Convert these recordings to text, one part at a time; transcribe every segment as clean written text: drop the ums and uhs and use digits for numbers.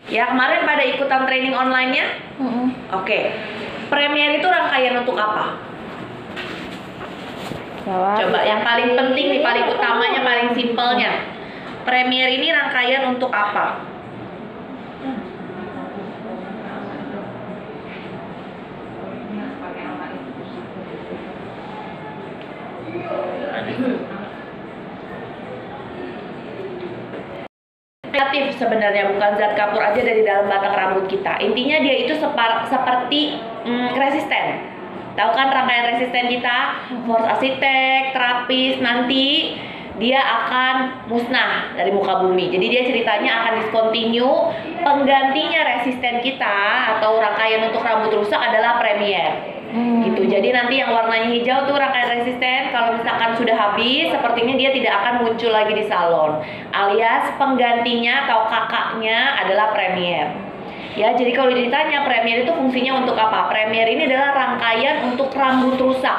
Ya, kemarin pada ikutan training online-nya? Oke. Premier itu rangkaian untuk apa? Coba yang paling penting nih, paling utamanya, paling simpelnya. Premier ini rangkaian untuk apa? Kreatif sebenarnya, bukan zat kapur aja dari dalam batang rambut kita. Intinya dia itu seperti resisten. Tahu kan rangkaian resisten kita? Force acetate, terapis, nanti dia akan musnah dari muka bumi. Jadi dia ceritanya akan discontinue. Penggantinya resisten kita atau rangkaian untuk rambut rusak adalah Premier. Gitu. Jadi nanti yang warnanya hijau tuh rangkaian resisten. Kalau misalkan sudah habis, sepertinya dia tidak akan muncul lagi di salon. Alias penggantinya atau kakaknya adalah Premier. Ya, jadi kalau ditanya Premier itu fungsinya untuk apa? Premier ini adalah rangkaian untuk rambut rusak.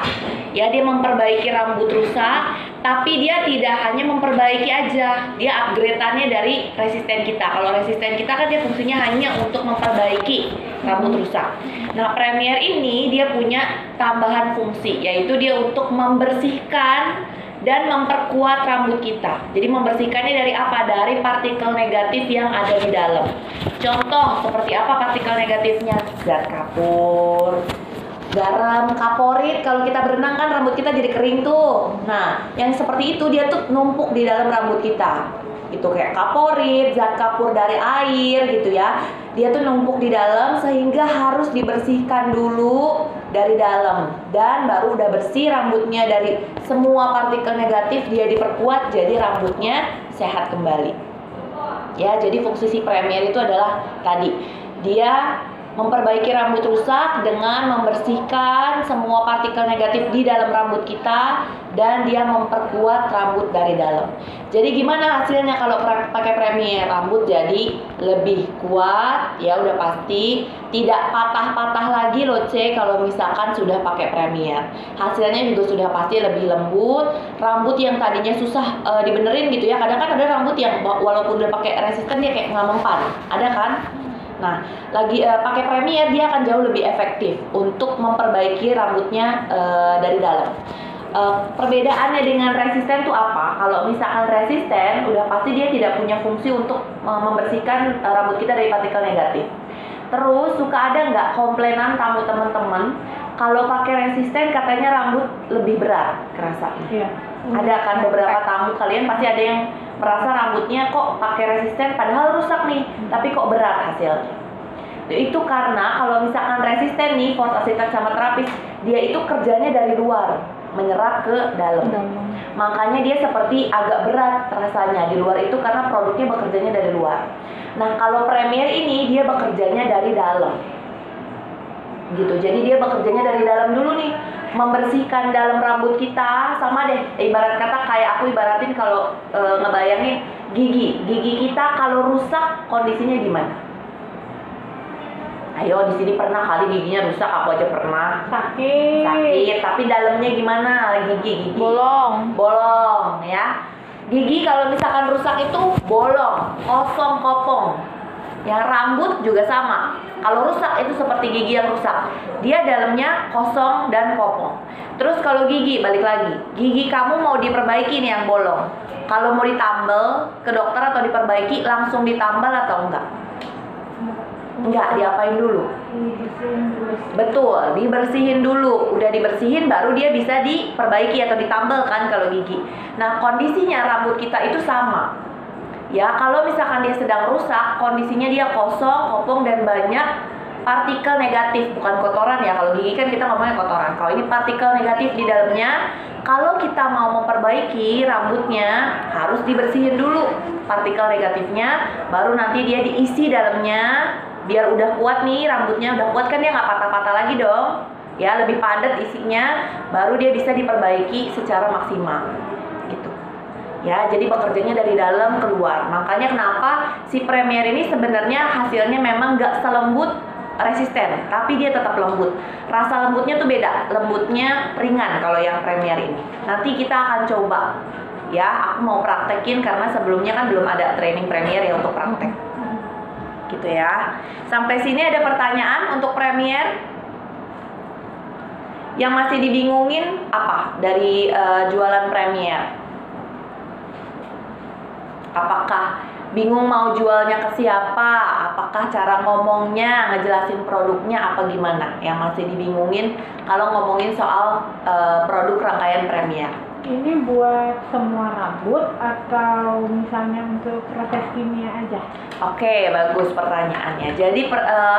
Ya, dia memperbaiki rambut rusak, tapi dia tidak hanya memperbaiki aja, dia upgrade-annya dari resisten kita. Kalau resisten kita kan dia fungsinya hanya untuk memperbaiki rambut rusak. Nah, Premier ini dia punya tambahan fungsi, yaitu dia untuk membersihkan dan memperkuat rambut kita. Jadi membersihkannya dari apa? Dari partikel negatif yang ada di dalam. Contoh, seperti apa partikel negatifnya? Zat kapur, garam, kaporit. Kalau kita berenang kan rambut kita jadi kering tuh. Nah, yang seperti itu dia tuh numpuk di dalam rambut kita. Itu kayak kaporit, zat kapur dari air gitu ya. Dia tuh numpuk di dalam sehingga harus dibersihkan dulu dari dalam, dan baru udah bersih rambutnya dari semua partikel negatif, dia diperkuat jadi rambutnya sehat kembali. Ya, jadi fungsi si Premier itu adalah tadi, dia memperbaiki rambut rusak dengan membersihkan semua partikel negatif di dalam rambut kita, dan dia memperkuat rambut dari dalam. Jadi gimana hasilnya kalau pakai Premier? Rambut jadi lebih kuat, ya udah pasti. Tidak patah-patah lagi loh C kalau misalkan sudah pakai Premier. Hasilnya juga sudah pasti lebih lembut. Rambut yang tadinya susah dibenerin gitu ya. Kadang kan ada rambut yang walaupun udah pakai resisten dia kayak nggak mempan. Ada kan? Nah, lagi pakai Premier dia akan jauh lebih efektif untuk memperbaiki rambutnya dari dalam. Perbedaannya dengan resisten tuh apa? Kalau misalkan resisten, udah pasti dia tidak punya fungsi untuk membersihkan rambut kita dari partikel negatif. Terus suka ada nggak komplainan tamu teman-teman kalau pakai resisten katanya rambut lebih berat kerasanya? Iya. Ada kan beberapa tamu kalian pasti ada yang merasa rambutnya kok pakai resisten padahal rusak nih, tapi kok berat hasilnya. Itu karena kalau misalkan resisten nih, force acetate sama terapis, dia itu kerjanya dari luar, menyerap ke dalam. Makanya dia seperti agak berat rasanya di luar itu karena produknya bekerjanya dari luar. Nah, kalau Premier ini dia bekerjanya dari dalam. Gitu. Jadi dia bekerjanya dari dalam dulu nih, membersihkan dalam rambut kita. Sama deh, ibarat kata kayak aku ibaratin kalau ngebayangin gigi kita kalau rusak kondisinya gimana? Ayo, di sini pernah kali giginya rusak, aku aja pernah. Sakit, tapi dalamnya gimana? Gigi bolong ya. Gigi kalau misalkan rusak itu bolong, kosong, kopong. Ya, rambut juga sama. Kalau rusak itu seperti gigi yang rusak, dia dalamnya kosong dan kopong. Terus kalau gigi, balik lagi, gigi kamu mau diperbaiki nih yang bolong, kalau mau ditambal ke dokter atau diperbaiki, langsung ditambal atau enggak? Enggak, diapain dulu? Betul, dibersihin dulu. Udah dibersihin baru dia bisa diperbaiki atau ditambal kan kalau gigi. Nah, kondisinya rambut kita itu sama. Ya, kalau misalkan dia sedang rusak, kondisinya dia kosong, kopong, dan banyak partikel negatif, bukan kotoran ya. Kalau gigi kan kita ngomongnya kotoran. Kalau ini partikel negatif di dalamnya, kalau kita mau memperbaiki rambutnya harus dibersihin dulu partikel negatifnya, baru nanti dia diisi dalamnya. Biar udah kuat nih rambutnya, udah kuat kan dia nggak patah-patah lagi dong. Ya, lebih padat isinya, baru dia bisa diperbaiki secara maksimal. Gitu. Ya, jadi bekerjanya dari dalam keluar. Makanya kenapa si Premier ini sebenarnya hasilnya memang nggak selembut resisten, tapi dia tetap lembut. Rasa lembutnya tuh beda, lembutnya ringan kalau yang Premier ini. Nanti kita akan coba. Ya, aku mau praktekin karena sebelumnya kan belum ada training Premier ya untuk praktek. Gitu ya. Sampai sini ada pertanyaan untuk Premier? Yang masih dibingungin apa dari jualan Premier? Apakah bingung mau jualnya ke siapa? Apakah cara ngomongnya, ngejelasin produknya apa gimana? Yang masih dibingungin kalau ngomongin soal produk rangkaian Premier. Ini buat semua rambut atau misalnya untuk proses kimia aja? Oke, bagus pertanyaannya. Jadi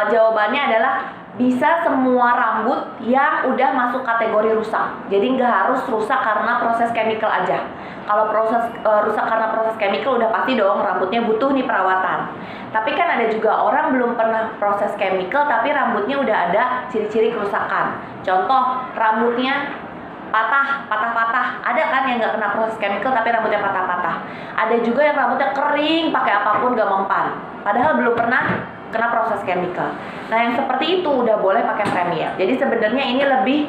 jawabannya adalah bisa semua rambut yang udah masuk kategori rusak. Jadi nggak harus rusak karena proses chemical aja. Kalau proses rusak karena proses chemical udah pasti dong rambutnya butuh nih perawatan. Tapi kan ada juga orang belum pernah proses chemical tapi rambutnya udah ada ciri-ciri kerusakan. Contoh rambutnya patah-patah. Ada kan yang nggak kena proses chemical tapi rambutnya patah-patah. Ada juga yang rambutnya kering pakai apapun gak mempan. Padahal belum pernah kena proses chemical. Nah yang seperti itu udah boleh pakai Premier. Jadi sebenarnya ini lebih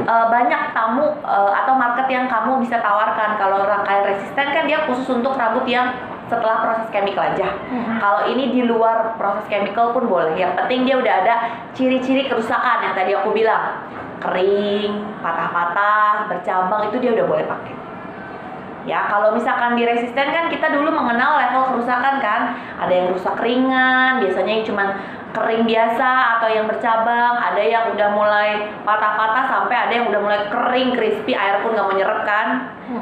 banyak tamu atau market yang kamu bisa tawarkan. Kalau rangkaian resisten kan dia khusus untuk rambut yang setelah proses chemical aja. Kalau ini di luar proses chemical pun boleh. Yang penting dia udah ada ciri-ciri kerusakan yang tadi aku bilang. Kering, patah-patah, bercabang itu dia udah boleh pakai. Ya, kalau misalkan di resisten kan kita dulu mengenal level kerusakan kan. Ada yang rusak ringan, biasanya yang cuman kering biasa atau yang bercabang, ada yang udah mulai patah-patah sampai ada yang udah mulai kering, crispy, air pun nggak mau nyerap kan.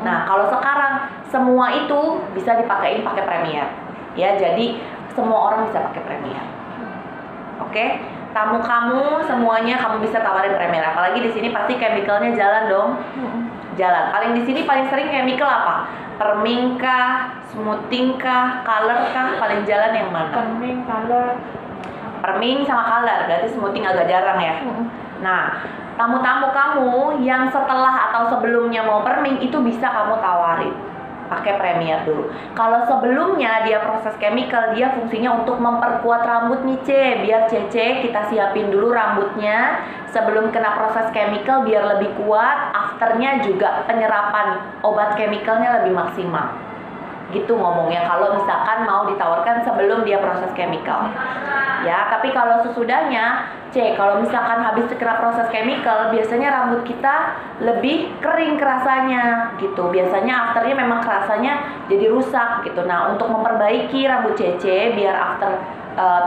Nah, kalau sekarang semua itu bisa dipakein pakai Premier. Ya, jadi semua orang bisa pakai Premier. Oke? Tamu kamu semuanya kamu bisa tawarin Premier. Apalagi di sini pasti chemicalnya jalan dong. Jalan. Paling di sini paling sering chemical apa? Perming kah, smoothing kah, color kah? Paling jalan yang mana? Perming, color. Perming sama color, berarti smoothing agak jarang ya. Nah, tamu-tamu kamu yang setelah atau sebelumnya mau perming itu bisa kamu tawarin pakai Premier dulu. Kalau sebelumnya dia proses chemical, dia fungsinya untuk memperkuat rambut nih C. Biar CC kita siapin dulu rambutnya sebelum kena proses chemical biar lebih kuat. Afternya juga penyerapan obat chemicalnya lebih maksimal. Gitu ngomongnya kalau misalkan mau ditawarkan sebelum dia proses chemical. Ya, tapi kalau sesudahnya C, kalau misalkan habis kena proses chemical, biasanya rambut kita lebih kering kerasanya gitu. Biasanya afternya memang kerasanya jadi rusak gitu. Nah, untuk memperbaiki rambut CC biar after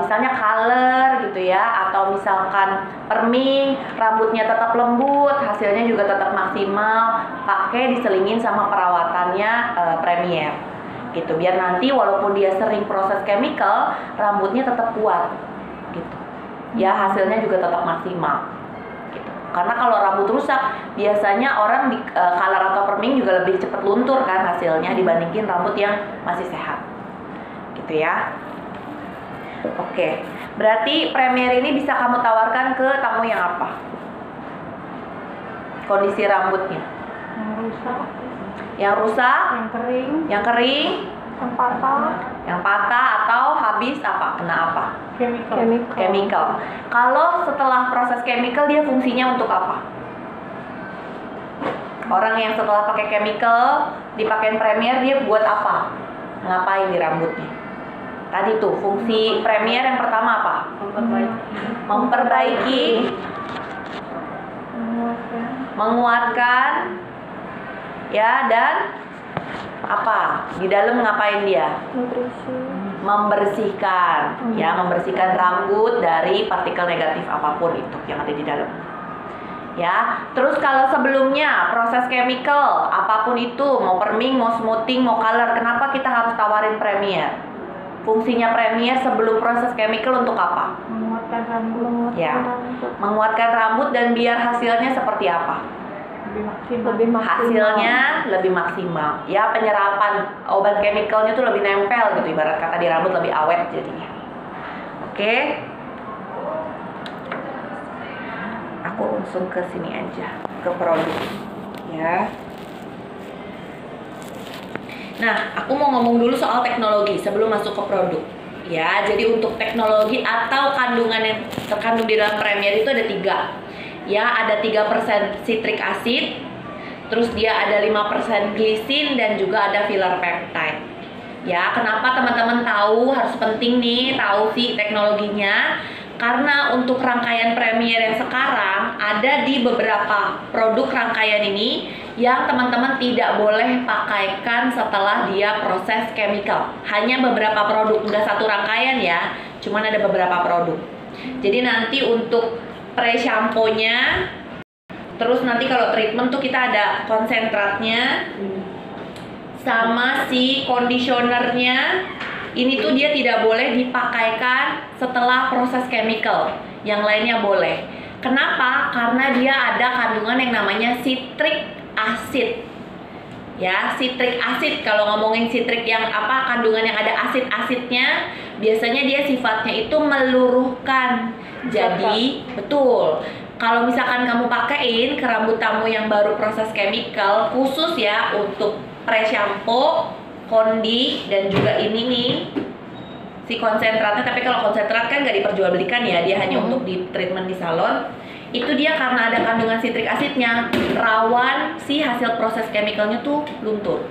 misalnya color gitu ya, atau misalkan perming, rambutnya tetap lembut, hasilnya juga tetap maksimal, pakai diselingin sama perawatannya Premier gitu. Biar nanti walaupun dia sering proses chemical, rambutnya tetap kuat gitu. Ya, hasilnya juga tetap maksimal gitu. Karena kalau rambut rusak, biasanya orang di color atau perming juga lebih cepat luntur kan hasilnya dibandingin rambut yang masih sehat. Gitu ya. Oke. Berarti Premier ini bisa kamu tawarkan ke tamu yang apa? Kondisi rambutnya. Yang rusak. Yang rusak, Yang kering. yang kering, Yang patah. yang patah atau habis apa? Kena apa? Chemical. Kalau setelah proses chemical dia fungsinya untuk apa? Orang yang setelah pakai chemical dipakein Premier dia buat apa? Ngapain di rambutnya? Tadi tuh fungsi Premier yang pertama apa? Memperbaiki, menguatkan, ya, dan apa? Di dalam ngapain dia? Nutrisi. Membersihkan, ya, membersihkan rambut dari partikel negatif apapun itu yang ada di dalam. Ya, terus kalau sebelumnya proses chemical apapun itu, mau perming, mau smoothing, mau color, kenapa kita harus tawarin Premier? Fungsinya Premier sebelum proses chemical untuk apa? Menguatkan rambut. Ya, menguatkan rambut dan biar hasilnya seperti apa? Lebih maksimal. Hasilnya lebih maksimal. Ya, penyerapan obat chemicalnya tuh lebih nempel gitu, ibarat kata di rambut lebih awet jadinya. Oke. Aku langsung ke sini aja, ke produk. Ya. Nah, aku mau ngomong dulu soal teknologi sebelum masuk ke produk. Ya, jadi untuk teknologi atau kandungan yang terkandung di dalam Premier itu ada 3. Ya, ada 3% citric acid, terus dia ada 5% glisin dan juga ada filler peptide. Ya, kenapa teman-teman tahu harus penting nih tahu sih teknologinya? Karena untuk rangkaian Premier yang sekarang ada di beberapa produk rangkaian ini yang teman-teman tidak boleh pakaikan setelah dia proses chemical. Hanya beberapa produk, enggak satu rangkaian ya, cuman ada beberapa produk. Jadi nanti untuk pre-shampoo-nya, terus nanti kalau treatment tuh kita ada konsentratnya, sama si conditionernya. Ini tuh dia tidak boleh dipakaikan setelah proses chemical. Yang lainnya boleh. Kenapa? Karena dia ada kandungan yang namanya citric acid. Ya, citric acid. Kalau ngomongin citric yang apa, kandungan yang ada asid-asidnya, biasanya dia sifatnya itu meluruhkan. Jadi, betul. Kalau misalkan kamu pakein ke rambut kamu yang baru proses chemical, khusus ya untuk pre-shampoo, kondi, dan juga ini nih si konsentratnya. Tapi kalau konsentrat kan nggak diperjualbelikan ya, dia hanya untuk di treatment di salon. Itu dia karena ada kandungan citric acidnya, rawan si hasil proses chemicalnya tuh luntur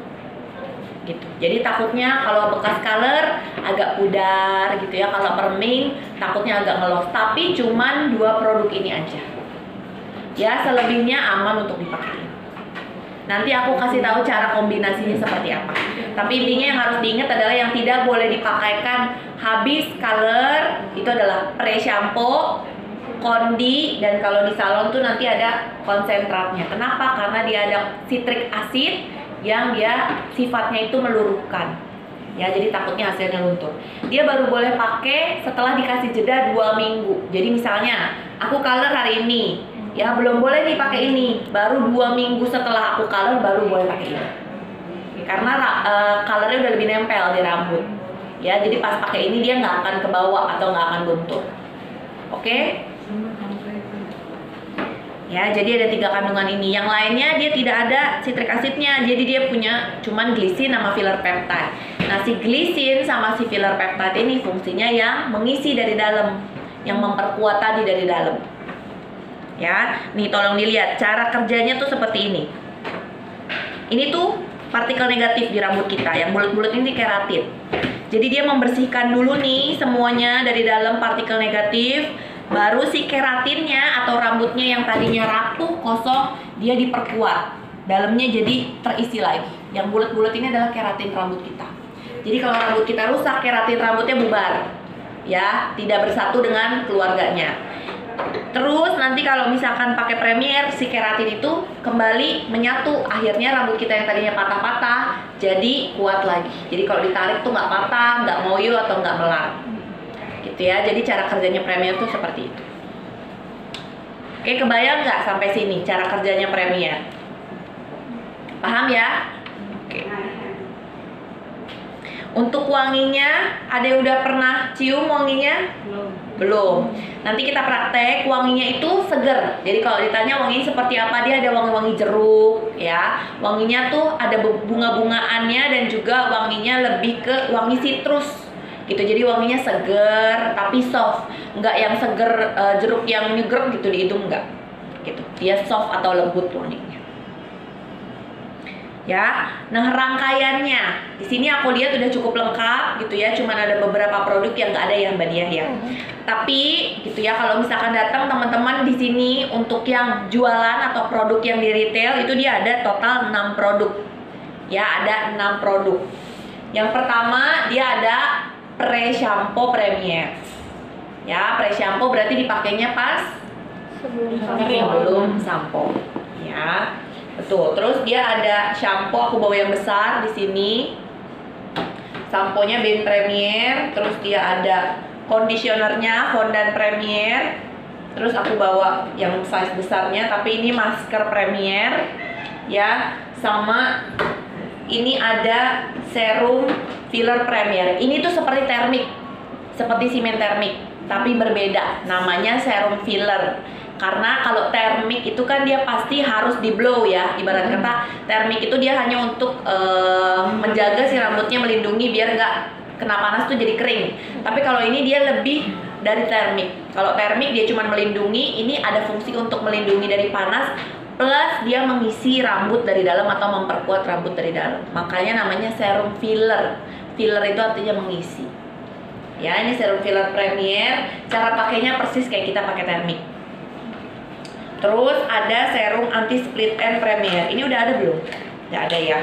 gitu. Jadi takutnya kalau bekas color agak pudar gitu ya, kalau perming takutnya agak ngelos. Tapi cuman 2 produk ini aja ya, selebihnya aman untuk dipakai. Nanti aku kasih tahu cara kombinasinya seperti apa. Tapi intinya yang harus diingat adalah yang tidak boleh dipakaikan habis color itu adalah pre-shampoo, kondi, dan kalau di salon tuh nanti ada konsentratnya. Kenapa? Karena dia ada citric acid yang dia sifatnya itu meluruhkan. Ya, jadi takutnya hasilnya luntur. Dia baru boleh pakai setelah dikasih jeda 2 minggu. Jadi misalnya aku color hari ini, ya belum boleh nih pakai ini, baru 2 minggu setelah aku color baru boleh pakai ini. Karena colornya udah lebih nempel di rambut. Ya, jadi pas pakai ini dia nggak akan ke bawah atau nggak akan luntur. Oke? Ya, jadi ada 3 kandungan ini. Yang lainnya dia tidak ada citric acidnya, jadi dia punya cuman glisin sama filler peptide. Nah, si glisin sama si filler peptide ini fungsinya yang mengisi dari dalam, yang memperkuat tadi dari dalam. Ya, nih tolong dilihat cara kerjanya tuh seperti ini. Ini tuh partikel negatif di rambut kita, yang bulat-bulat ini keratin. Jadi dia membersihkan dulu nih semuanya dari dalam partikel negatif, baru si keratinnya atau rambutnya yang tadinya rapuh, kosong, dia diperkuat. Dalamnya jadi terisi lagi. Yang bulat-bulat ini adalah keratin rambut kita. Jadi kalau rambut kita rusak, keratin rambutnya bubar. Ya, tidak bersatu dengan keluarganya. Terus nanti kalau misalkan pakai Premier, si keratin itu kembali menyatu. Akhirnya rambut kita yang tadinya patah-patah jadi kuat lagi. Jadi kalau ditarik tuh nggak patah, nggak ngoyo atau nggak melar. Gitu ya. Jadi cara kerjanya Premier tuh seperti itu. Oke, kebayang nggak sampai sini cara kerjanya Premier? Paham ya? Oke. Untuk wanginya, ada yang udah pernah cium wanginya? Belum. Nanti kita praktek, wanginya itu seger. Jadi kalau ditanya wanginya seperti apa, dia ada wangi-wangi jeruk ya. Wanginya tuh ada bunga-bungaannya dan juga wanginya lebih ke wangi citrus gitu. Jadi wanginya seger tapi soft. Enggak yang seger jeruk yang nyegrek gitu di hidung, enggak. Gitu. Dia soft atau lembut wanginya. Ya, nah rangkaiannya di sini aku lihat udah cukup lengkap gitu ya. Cuman ada beberapa produk yang nggak ada ya Mbak Diah ya. Tapi gitu ya, kalau misalkan datang teman-teman di sini untuk yang jualan atau produk yang di retail itu dia ada total 6 produk. Ya, ada 6 produk. Yang pertama dia ada pre-shampoo Premier. Ya, pre-shampoo berarti dipakainya pas sebelum sampo. Ya. Betul. Terus dia ada shampoo, aku bawa yang besar di sini. Samponya Ben Premier, terus dia ada conditionernya Fondant Premier. Terus aku bawa yang size besarnya, tapi ini masker Premier ya, sama ini ada serum filler Premier. Ini tuh seperti termik, seperti simen termik, tapi berbeda. Namanya serum filler. Karena kalau termik itu kan dia pasti harus di blow ya. Ibarat kata termik itu dia hanya untuk menjaga si rambutnya, melindungi biar nggak kena panas tuh jadi kering. Tapi kalau ini dia lebih dari termik. Kalau termik dia cuma melindungi, ini ada fungsi untuk melindungi dari panas, plus dia mengisi rambut dari dalam atau memperkuat rambut dari dalam. Makanya namanya serum filler. Filler itu artinya mengisi. Ya, ini serum filler Premier. Cara pakainya persis kayak kita pakai termik. Terus ada serum anti split end Premier. Ini udah ada belum? Udah ada ya.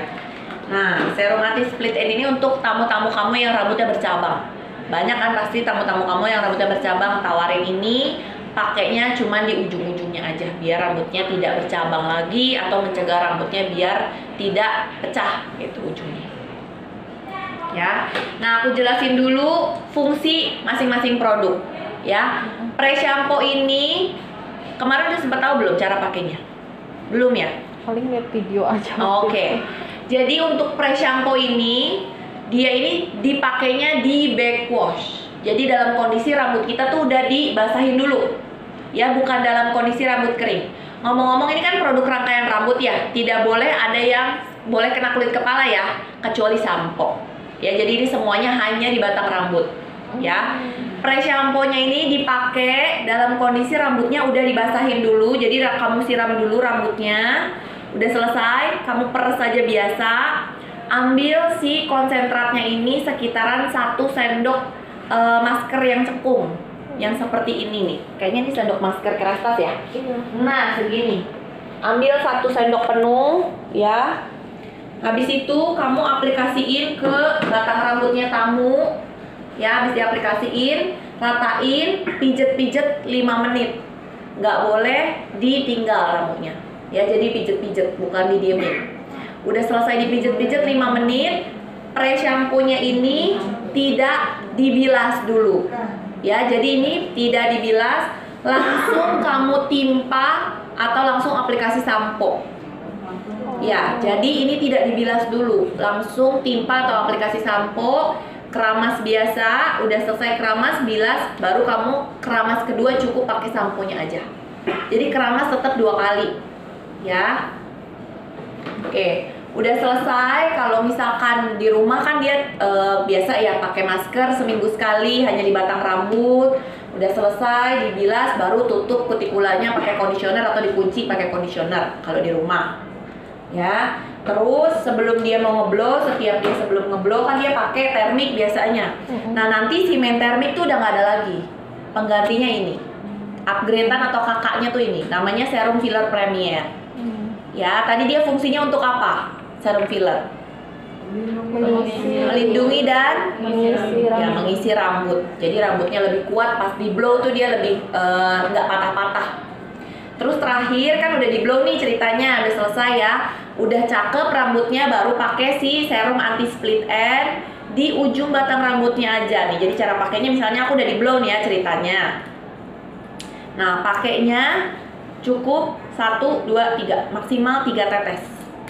Nah, serum anti split end ini untuk tamu-tamu kamu yang rambutnya bercabang. Banyak kan pasti tamu-tamu kamu yang rambutnya bercabang, tawarin ini. Pakainya cuma di ujung-ujungnya aja biar rambutnya tidak bercabang lagi atau mencegah rambutnya biar tidak pecah gitu ujungnya. Ya. Nah, aku jelasin dulu fungsi masing-masing produk ya. Pre-shampoo ini kemarin udah sempat tahu belum cara pakainya? Belum ya? Paling lihat video aja. Oke. Jadi untuk pre-shampoo ini dia ini dipakainya di backwash. Jadi dalam kondisi rambut kita tuh udah dibasahin dulu. Ya, bukan dalam kondisi rambut kering. Ngomong-ngomong ini kan produk rangkaian rambut ya. Tidak boleh ada yang boleh kena kulit kepala ya, kecuali sampo. Ya, jadi ini semuanya hanya di batang rambut. Ya. Pre-shampoo-nya ini dipakai dalam kondisi rambutnya udah dibasahin dulu. Jadi kamu siram dulu rambutnya. Udah selesai, kamu peres saja biasa. Ambil si konsentratnya ini sekitaran 1 sendok masker yang cekung, yang seperti ini nih. Kayaknya ini sendok masker kertas ya. Nah, segini. Ambil 1 sendok penuh ya. Habis itu kamu aplikasiin ke batang rambutnya tamu. Ya, habis diaplikasiin, ratain, pijet-pijet 5 menit. Nggak boleh ditinggal rambutnya. Ya, jadi pijet-pijet, bukan didiemin. Udah selesai dipijet-pijet 5 menit, pre-shampoo-nya ini tidak dibilas dulu. Ya, jadi ini tidak dibilas, langsung kamu timpa atau langsung aplikasi sampo. Ya, jadi ini tidak dibilas dulu, langsung timpa atau aplikasi sampo, keramas biasa, udah selesai keramas, bilas, baru kamu keramas kedua cukup pakai samponya aja. Jadi keramas tetap 2 kali. Ya. Oke, udah selesai. Kalau misalkan di rumah kan dia biasa ya pakai masker seminggu sekali hanya di batang rambut. Udah selesai dibilas baru tutup kutikulanya pakai conditioner atau dikunci pakai conditioner kalau di rumah. Ya. Terus sebelum dia mau ngeblow, setiap dia sebelum ngeblow kan dia pakai termik biasanya. Nah, nanti si main termik tuh udah nggak ada lagi. Penggantinya ini. Upgrade-an atau kakaknya tuh ini. Namanya serum filler Premier. Ya, tadi dia fungsinya untuk apa? Serum filler. Melindungi dan mengisi rambut. Jadi rambutnya lebih kuat pas di blow tuh dia lebih nggak patah-patah. Terus terakhir kan udah di blow nih ceritanya, udah selesai ya. Udah cakep rambutnya baru pakai si serum anti split end di ujung batang rambutnya aja nih. Jadi cara pakainya misalnya aku udah di blow nih ya ceritanya. Nah, pakainya cukup 1, 2, 3, maksimal 3 tetes.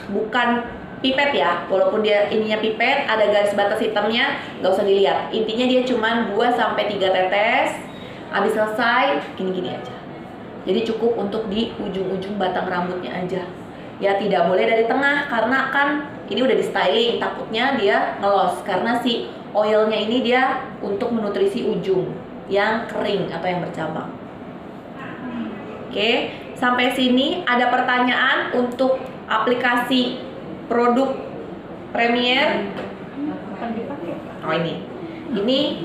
Bukan pipet ya, walaupun dia ininya pipet, ada garis batas hitamnya, nggak usah dilihat. Intinya dia cuma 2-3 tetes. Habis selesai, gini-gini aja. Jadi cukup untuk di ujung-ujung batang rambutnya aja. Ya, tidak boleh dari tengah karena kan ini udah di styling, takutnya dia ngelos karena si oilnya ini dia untuk menutrisi ujung yang kering atau yang bercabang. Oke, sampai sini ada pertanyaan untuk aplikasi produk Premier? Oh, ini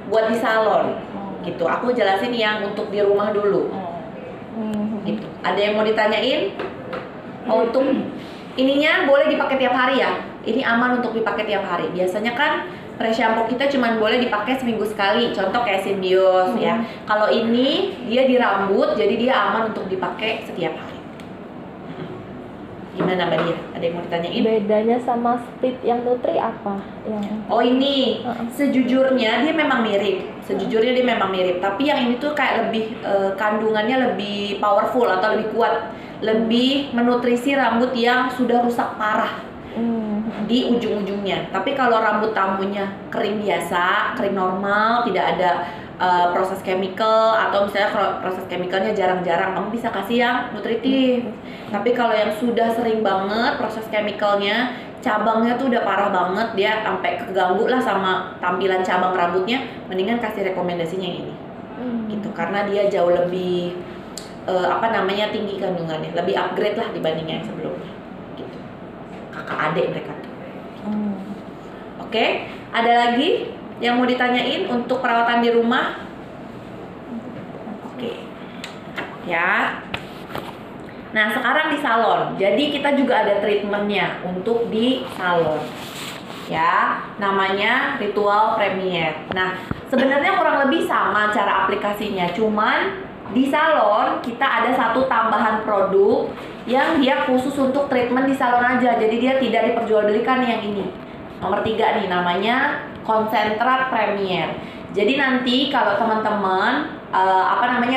buat di salon gitu. Aku jelasin yang untuk di rumah dulu gitu. Ada yang mau ditanyain? Oh, untuk ininya boleh dipakai tiap hari ya. Ini aman untuk dipakai tiap hari. Biasanya kan pre-shampoo kita cuma boleh dipakai seminggu sekali. Contoh kayak Symbiose ya. Kalau ini dia di rambut, jadi dia aman untuk dipakai setiap hari. Gimana Mbak Dia? Ada yang mau ditanyain? Bedanya sama split yang Nutri apa? Oh, ini sejujurnya dia memang mirip. Sejujurnya dia memang mirip. Tapi yang ini tuh kayak lebih kandungannya lebih powerful atau lebih kuat, lebih menutrisi rambut yang sudah rusak parah di ujung-ujungnya. Tapi kalau rambut tamunya kering biasa, kering normal, tidak ada proses chemical atau misalnya proses chemicalnya jarang-jarang, kamu bisa kasih yang nutritif. Tapi kalau yang sudah sering banget proses chemicalnya, cabangnya tuh udah parah banget, dia sampai keganggu lah sama tampilan cabang rambutnya, mendingan kasih rekomendasinya yang ini. Gitu, karena dia jauh lebih tinggi kandungannya, lebih upgrade lah dibanding yang sebelumnya. Gitu. Kakak adik mereka tuh. Oke. Ada lagi yang mau ditanyain untuk perawatan di rumah? Oke. Ya. Nah, sekarang di salon. Jadi kita juga ada treatmentnya untuk di salon. Ya, namanya Ritual Premier. Nah, sebenarnya kurang lebih sama cara aplikasinya. Cuman di salon kita ada satu tambahan produk yang dia khusus untuk treatment di salon aja. Jadi dia tidak diperjualbelikan yang ini. Nomor 3 nih, namanya Konsentrat Premier. Jadi nanti kalau teman-teman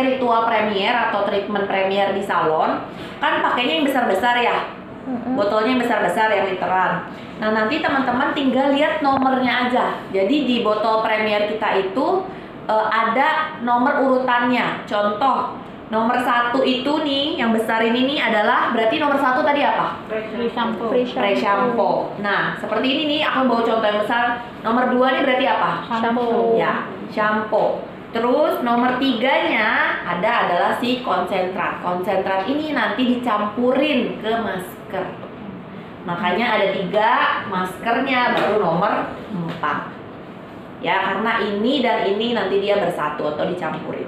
Ritual Premier atau treatment Premier di salon kan pakainya yang besar-besar ya, botolnya yang besar-besar yang literan. Nah, nanti teman-teman tinggal lihat nomornya aja. Jadi di botol Premier kita itu ada nomor urutannya. Contoh, nomor 1 itu nih yang besar ini nih adalah berarti nomor 1 tadi apa? Free shampoo. Fresh shampoo. Nah, seperti ini nih, aku bawa contoh yang besar. Nomor 2 nih berarti apa? Shampoo. Ya, shampoo. Terus nomor 3-nya adalah si konsentrat. Konsentrat ini nanti dicampurin ke masker. Makanya ada 3 maskernya, baru nomor 4. Ya, karena ini dan ini nanti dia bersatu atau dicampurin.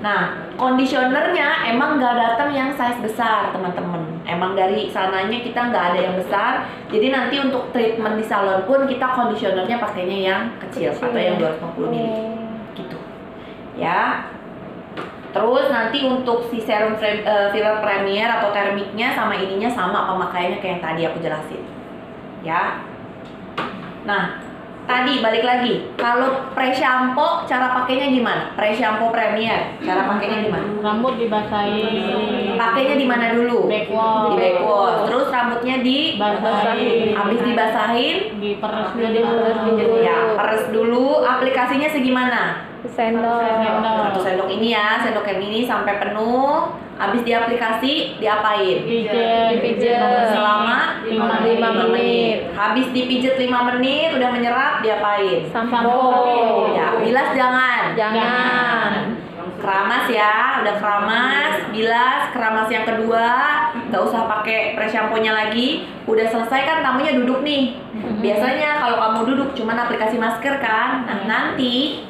Nah, conditionernya emang nggak datang yang size besar, teman-teman. Emang dari sananya kita nggak ada yang besar. Jadi nanti untuk treatment di salon pun kita conditionernya pakainya yang kecil. Atau yang 250 ml. Gitu. Ya. Terus nanti untuk si serum filler Premier atau termiknya sama ininya sama pemakaiannya kayak yang tadi aku jelasin. Ya. Nah, tadi balik lagi, kalau pre-shampoo cara pakainya gimana? Pre-shampoo Premier, cara pakainya gimana? Rambut dibasahin. Pakainya di mana dulu? Backwash. Di backwash. Terus rambutnya Basahin. habis dibasahin, Diperes dulu. ya peres dulu. Aplikasinya segimana? Sendok. 1 sendok ini ya, sendok yang ini sampai penuh. Habis diaplikasi, diapain? Dipijat. Selama 5 menit. Habis dipijit 5 menit, udah menyerap, diapain? Sampo. Ya, bilas jangan. Jangan. Keramas ya, udah keramas, bilas, keramas yang kedua, nggak usah pakai pre-shampoo-nya lagi. Udah selesai kan tamunya duduk nih. Biasanya kalau kamu duduk cuman aplikasi masker kan. Nah, nanti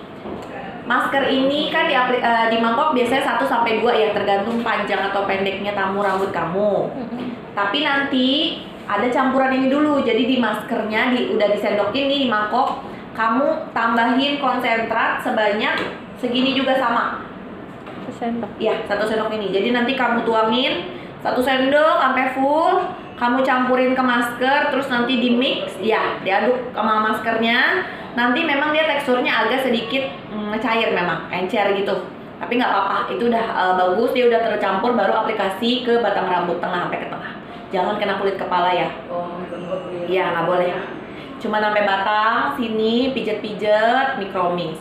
masker ini kan di mangkok biasanya 1-2 ya, tergantung panjang atau pendeknya tamu rambut kamu. Tapi nanti ada campuran ini dulu. Jadi di maskernya udah disendokin nih di mangkok, kamu tambahin konsentrat sebanyak segini juga sama. Sendok. Iya, 1 sendok ini. Jadi nanti kamu tuangin 1 sendok sampai full, kamu campurin ke masker, terus nanti di mix, ya diaduk sama maskernya. Nanti memang dia teksturnya agak sedikit cair memang, encer gitu. Tapi nggak apa-apa, itu udah bagus, dia udah tercampur, baru aplikasi ke batang rambut tengah sampai ke tengah. Jangan kena kulit kepala ya. Iya, nggak boleh. Cuma sampai batang, sini, pijet-pijet, micromix.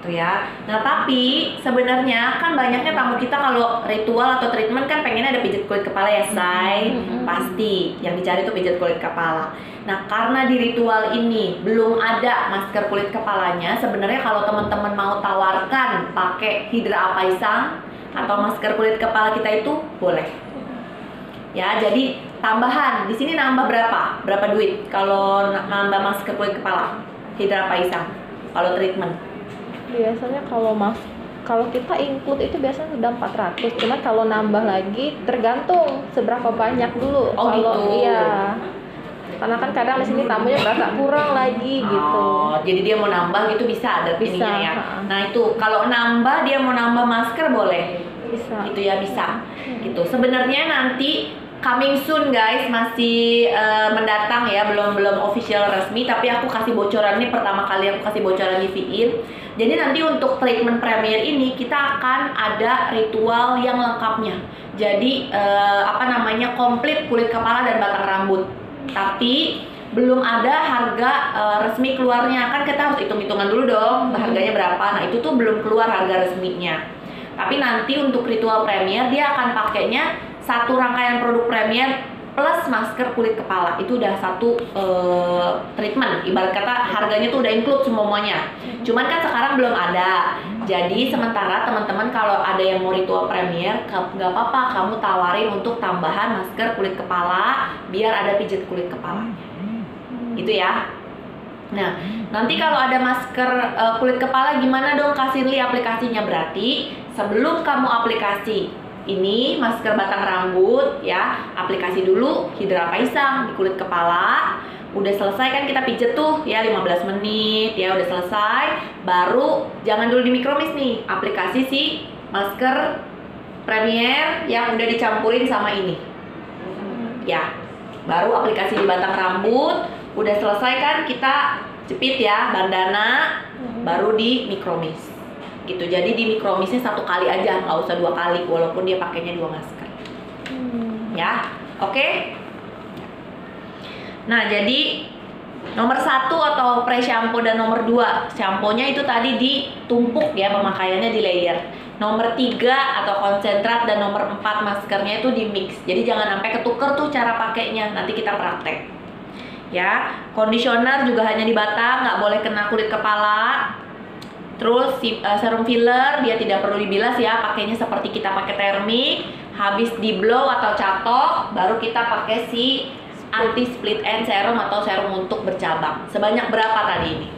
Gitu ya. Nah, tapi sebenarnya kan banyaknya tamu kita kalau ritual atau treatment kan pengennya ada pijat kulit kepala ya, say. Pasti yang dicari tuh pijat kulit kepala. Nah, karena di ritual ini belum ada masker kulit kepalanya, sebenarnya kalau teman-teman mau tawarkan pakai Hydra Apaisang atau masker kulit kepala kita itu boleh. Ya, jadi tambahan di sini nambah berapa? Berapa duit kalau nambah masker kulit kepala Hydra Apaisang kalau treatment? Biasanya kalau kita include itu biasanya udah 400. Cuma kalau nambah lagi tergantung seberapa banyak dulu. Oh, kalau gitu. iya. Karena kan kadang di sini tamunya berasa kurang lagi gitu. Oh, jadi dia mau nambah gitu bisa ada Bisa, ininya ya. ha. Nah, itu kalau nambah dia mau nambah masker boleh. Bisa. Gitu ya, bisa. Gitu. Sebenarnya nanti coming soon guys, masih mendatang ya, belum official resmi, tapi aku kasih bocoran nih, pertama kali aku kasih bocoran di VIN. Jadi nanti untuk treatment Premier ini kita akan ada ritual yang lengkapnya. Jadi komplit kulit kepala dan batang rambut. Tapi belum ada harga resmi keluarnya, kan kita harus hitung-hitungan dulu dong harganya berapa. Nah, itu tuh belum keluar harga resminya. Tapi nanti untuk ritual Premier dia akan pakainya satu rangkaian produk Premier plus masker kulit kepala. Itu udah satu treatment. Ibarat kata harganya tuh udah include semuanya. Cuman kan sekarang belum ada. Jadi sementara teman-teman kalau ada yang mau ritual Premier, nggak apa-apa kamu tawarin untuk tambahan masker kulit kepala biar ada pijat kulit kepalanya. Itu ya. Nah, nanti kalau ada masker kulit kepala gimana dong Kak Shirley aplikasinya? Berarti sebelum kamu aplikasi ini masker batang rambut ya, aplikasi dulu Hydra Paisang di kulit kepala. Udah selesai kan kita pijet tuh ya 15 menit ya, udah selesai. Baru jangan dulu di micromist nih, aplikasi si masker Premier yang udah dicampurin sama ini. Ya, baru aplikasi di batang rambut. Udah selesai kan kita jepit ya bandana, baru di micromist gitu. Jadi di micromistnya 1 kali aja, nggak usah 2 kali walaupun dia pakainya 2 masker. Ya, oke. Nah, jadi nomor 1 atau pre shampoo dan nomor 2 shampoo-nya itu tadi ditumpuk ya, pemakaiannya di layer. Nomor 3 atau konsentrat dan nomor 4 maskernya itu di mix. Jadi jangan sampai ketuker tuh cara pakainya, nanti kita praktek. Ya, conditioner juga hanya di batang, nggak boleh kena kulit kepala. Terus serum filler dia tidak perlu dibilas ya, pakainya seperti kita pakai termik. Habis di blow atau catok, baru kita pakai si anti split end serum atau serum untuk bercabang. Sebanyak berapa tadi ini?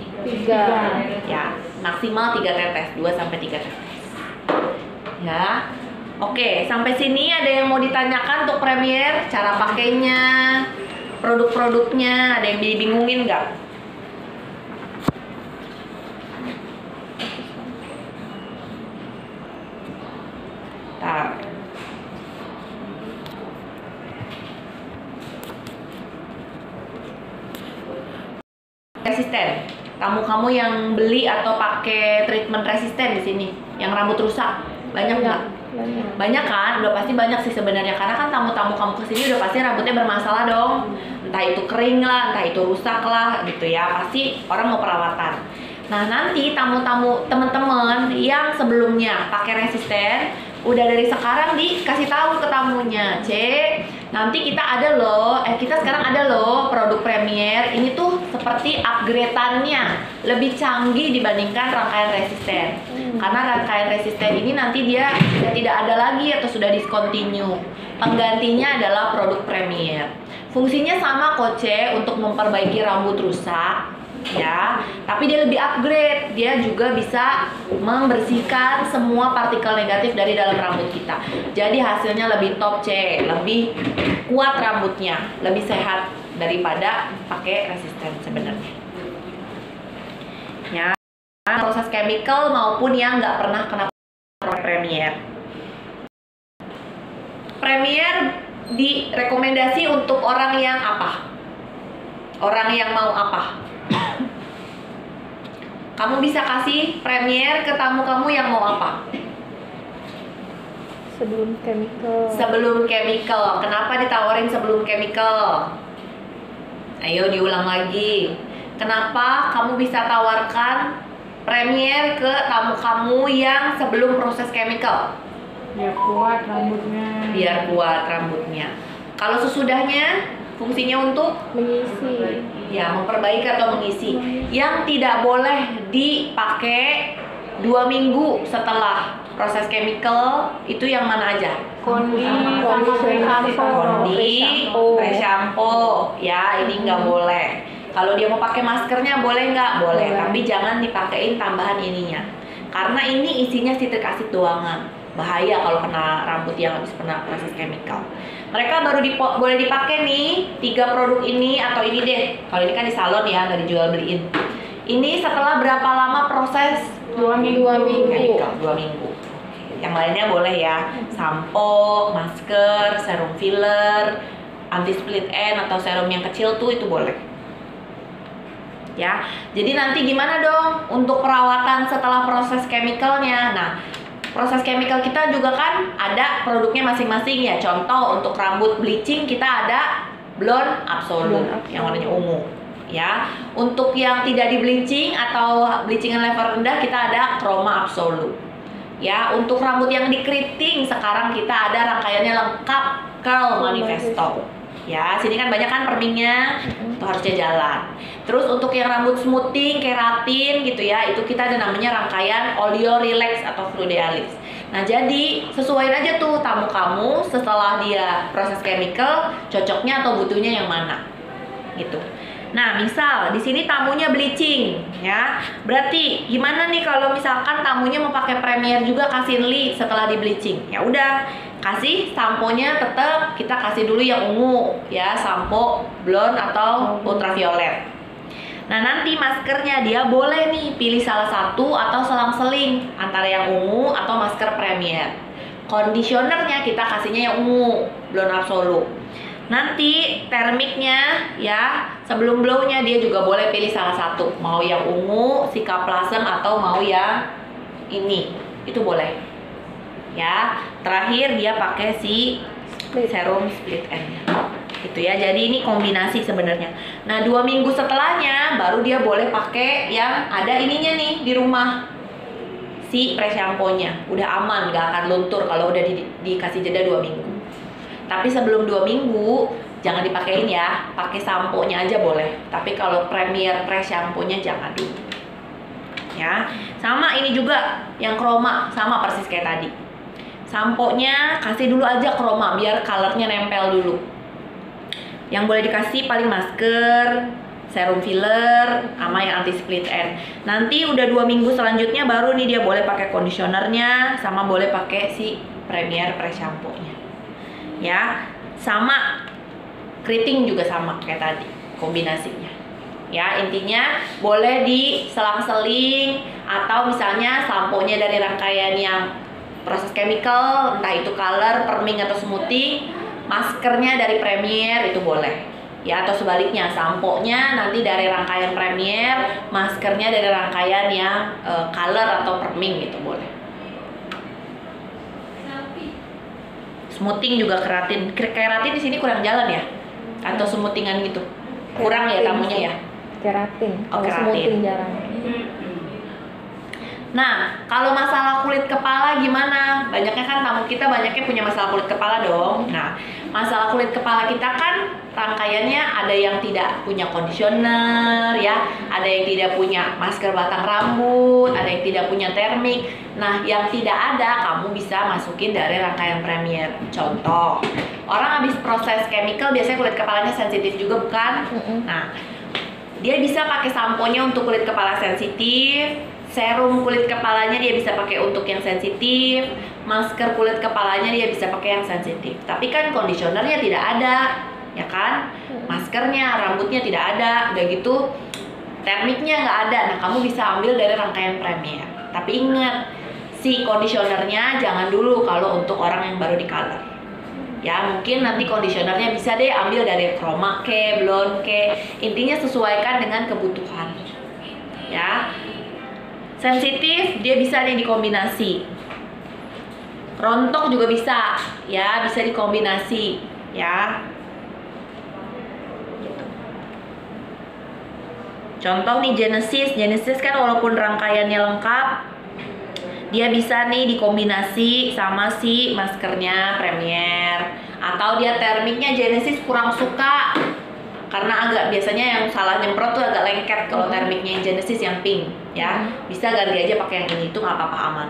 3. Ya, maksimal 3 tetes, 2 sampai 3 tetes. Ya. Oke, sampai sini ada yang mau ditanyakan untuk Premier, cara pakainya, produk-produknya, ada yang dibingungin nggak? Bentar. Resisten. Tamu kamu yang beli atau pakai treatment resisten di sini, yang rambut rusak, banyak nggak? Banyak kan? Udah pasti banyak sih sebenarnya, karena kan tamu-tamu kamu kesini udah pasti rambutnya bermasalah dong. Entah itu kering lah, entah itu rusak lah gitu ya, pasti orang mau perawatan. Nah, nanti tamu-tamu teman-teman yang sebelumnya pakai resisten udah dari sekarang dikasih tahu ke tamunya, nanti kita ada loh, kita sekarang ada loh produk Premier ini tuh seperti upgrade-annya lebih canggih dibandingkan rangkaian resisten. Karena rangkaian resisten ini nanti dia sudah tidak ada lagi atau sudah discontinue. Penggantinya adalah produk Premier. Fungsinya sama kok, untuk memperbaiki rambut rusak ya, tapi dia lebih upgrade. Dia juga bisa membersihkan semua partikel negatif dari dalam rambut kita. Jadi hasilnya lebih top, lebih kuat rambutnya, lebih sehat daripada pakai resisten sebenarnya. Ya, proses chemical maupun yang nggak pernah kena Premier. Premier direkomendasi untuk orang yang apa? Orang yang mau apa? Kamu bisa kasih Premier ke tamu kamu yang mau apa? Sebelum chemical. Sebelum chemical. Kenapa ditawarin sebelum chemical? Ayo diulang lagi. Kenapa kamu bisa tawarkan Premier ke tamu kamu yang sebelum proses chemical? Biar kuat rambutnya. Biar kuat rambutnya. Kalau sesudahnya fungsinya untuk Mengisi. ya memperbaiki atau mengisi. Yang tidak boleh dipakai 2 minggu setelah proses chemical itu yang mana aja? Kondi sama Kondi, pre-shampoo ya, ini nggak boleh. Kalau dia mau pakai maskernya boleh nggak? Boleh, tapi jangan dipakein tambahan ininya. Karena ini isinya citric acid doangan. Bahaya kalau kena rambut yang habis kena proses chemical. Mereka baru boleh dipakai nih 3 produk ini atau ini deh. Kalau ini kan di salon ya, nggak dijual beliin. Ini setelah berapa lama proses? 2 minggu. 2 minggu. Chemical, 2 minggu. Yang lainnya boleh ya, sampo, masker, serum filler, anti split end atau serum yang kecil tuh itu boleh. Ya, jadi nanti gimana dong untuk perawatan setelah proses chemicalnya? Nah, proses chemical kita juga kan ada produknya masing-masing ya. Contoh untuk rambut bleaching kita ada blonde absolute yang warnanya ungu. Ya, untuk yang tidak di bleaching atau bleaching level rendah kita ada chroma absolute. Ya, untuk rambut yang di keriting sekarang kita ada rangkaiannya lengkap curl manifesto. Ya, sini kan banyak kan permingnya, itu harusnya jalan. Terus untuk yang rambut smoothing, keratin gitu ya, itu kita ada namanya rangkaian oleo relax atau fluidalis. Nah, jadi sesuaiin aja tuh tamu kamu setelah dia proses chemical, cocoknya atau butuhnya yang mana gitu. Nah, misal di sini tamunya bleaching, ya. Berarti gimana nih kalau misalkan tamunya mau pakai Premier juga kasih Li setelah di bleaching? Ya udah, kasih samponya tetap kita kasih dulu yang ungu, ya, sampo blonde atau ultraviolet. Nah, nanti maskernya dia boleh nih pilih salah satu atau selang-seling antara yang ungu atau masker Premier. Conditionernya kita kasihnya yang ungu, blonde absolu. Nanti termiknya ya sebelum blownya dia juga boleh pilih salah satu, mau yang ungu, Cicaplast atau mau yang ini, itu boleh. Ya, terakhir dia pakai si serum split end. Gitu ya. Jadi ini kombinasi sebenarnya. Nah, 2 minggu setelahnya baru dia boleh pakai yang ada ininya nih di rumah. Si pre-shampoo-nya udah aman, gak akan luntur kalau udah dikasih jeda 2 minggu. Tapi sebelum 2 minggu jangan dipakein ya, pakai sampo-nya aja boleh. Tapi kalau Premier pre-shampoo-nya jangan dulu. Ya, sama ini juga yang kroma, sama persis kayak tadi. Sampo-nya kasih dulu aja kroma biar colornya nempel dulu. Yang boleh dikasih paling masker, serum filler, sama yang anti split end. Nanti udah 2 minggu selanjutnya baru nih dia boleh pakai conditionernya, sama boleh pakai si Premier pre-shampoo-nya. Ya, sama keriting juga sama kayak tadi kombinasinya. Ya, intinya boleh diselang-seling atau misalnya samponya dari rangkaian yang proses chemical, entah itu color, perming atau smoothing, maskernya dari Premier itu boleh. Ya, atau sebaliknya, samponya nanti dari rangkaian Premier, maskernya dari rangkaian yang color atau perming gitu boleh. Smoothing juga keratin. Keratin di sini kurang jalan ya? Atau smoothingan gitu? Kurang ya tamunya ya? Keratin. Oh, Kalau keratin. smoothing jarang. Nah, kalau masalah kulit kepala gimana? Banyaknya kan tamu kita banyaknya punya masalah kulit kepala dong. Nah, masalah kulit kepala kita kan rangkaiannya ada yang tidak punya conditioner ya, ada yang tidak punya masker batang rambut, ada yang tidak punya termik. Nah, yang tidak ada kamu bisa masukin dari rangkaian Premier. Contoh, orang habis proses chemical biasanya kulit kepalanya sensitif juga bukan? Nah, dia bisa pakai samponya untuk kulit kepala sensitif, serum kulit kepalanya dia bisa pakai untuk yang sensitif, masker kulit kepalanya dia bisa pakai yang sensitif. Tapi kan conditionernya tidak ada, ya kan? Maskernya, rambutnya tidak ada, udah gitu termiknya nggak ada. Nah, kamu bisa ambil dari rangkaian Premier. Tapi ingat, si conditionernya jangan dulu kalau untuk orang yang baru di color. Ya, mungkin nanti conditionernya bisa deh ambil dari chroma ke, blonde ke. Intinya sesuaikan dengan kebutuhan. Ya. Sensitif dia bisa nih dikombinasi. Rontok juga bisa, ya, bisa dikombinasi, ya. Gitu. Contoh nih Genesis kan walaupun rangkaiannya lengkap, dia bisa nih dikombinasi sama si maskernya Premier. Atau dia termiknya Genesis kurang suka karena agak biasanya yang salah nyemprot tuh agak lengket kalau termiknya yang Genesis yang pink, ya. Bisa ganti aja pakai yang ini, itu nggak apa-apa, aman.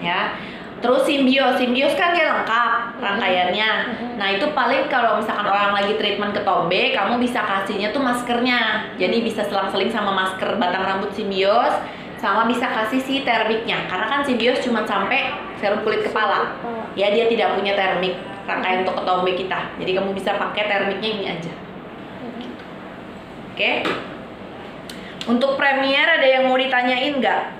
Ya. Terus Symbiose kan dia lengkap rangkaiannya. Nah, itu paling kalau misalkan orang lagi treatment ketombe, kamu bisa kasihnya tuh maskernya. Jadi bisa selang-seling sama masker batang rambut Symbiose, sama bisa kasih si termiknya. Karena kan Symbiose cuma sampai serum kulit kepala. Ya, dia tidak punya termik rangkaian untuk ketombe kita. Jadi kamu bisa pakai termiknya ini aja. Oke. Untuk Premier ada yang mau ditanyain nggak?